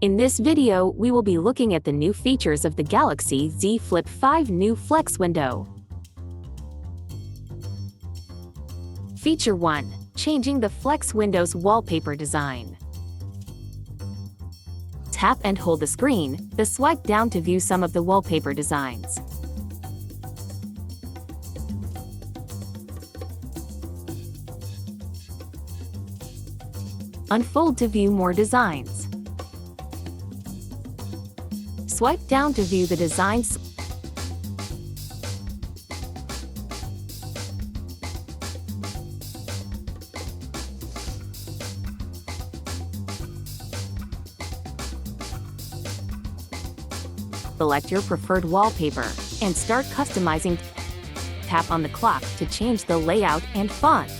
In this video, we will be looking at the new features of the Galaxy Z Flip5 new Flex window. Feature 1. Changing the Flex window's wallpaper design. Tap and hold the screen, then swipe down to view some of the wallpaper designs. Unfold to view more designs. Swipe down to view the designs. Select your preferred wallpaper and start customizing. Tap on the clock to change the layout and font.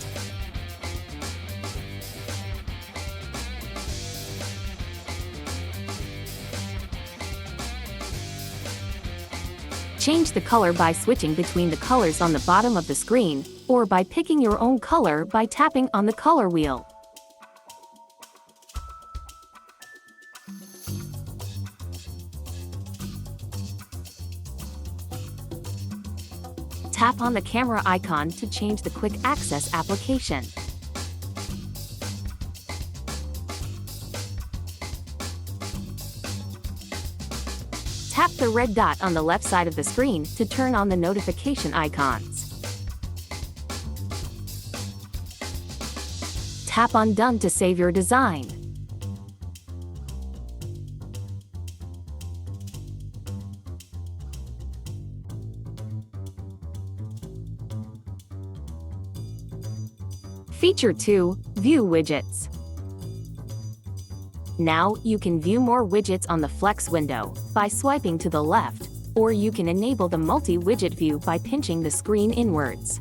Change the color by switching between the colors on the bottom of the screen, or by picking your own color by tapping on the color wheel. Tap on the camera icon to change the quick access application. Tap the red dot on the left side of the screen to turn on the notification icons. Tap on Done to save your design. Feature 2. View widgets. Now, you can view more widgets on the Flex window by swiping to the left, or you can enable the multi-widget view by pinching the screen inwards.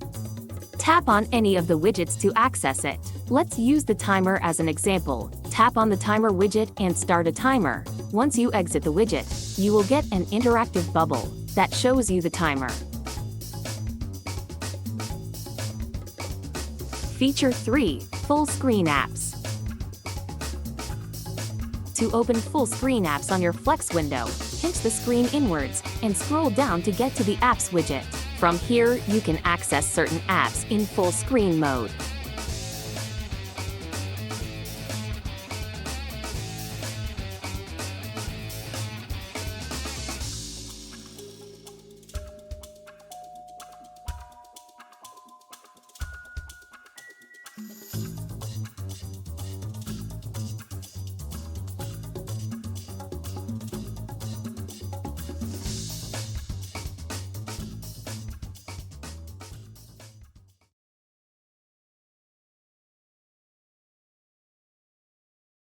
Tap on any of the widgets to access it. Let's use the timer as an example. Tap on the timer widget and start a timer. Once you exit the widget, you will get an interactive bubble that shows you the timer. Feature 3. Full screen apps. To open full screen apps on your Flex window, pinch the screen inwards and scroll down to get to the Apps widget. From here, you can access certain apps in full screen mode.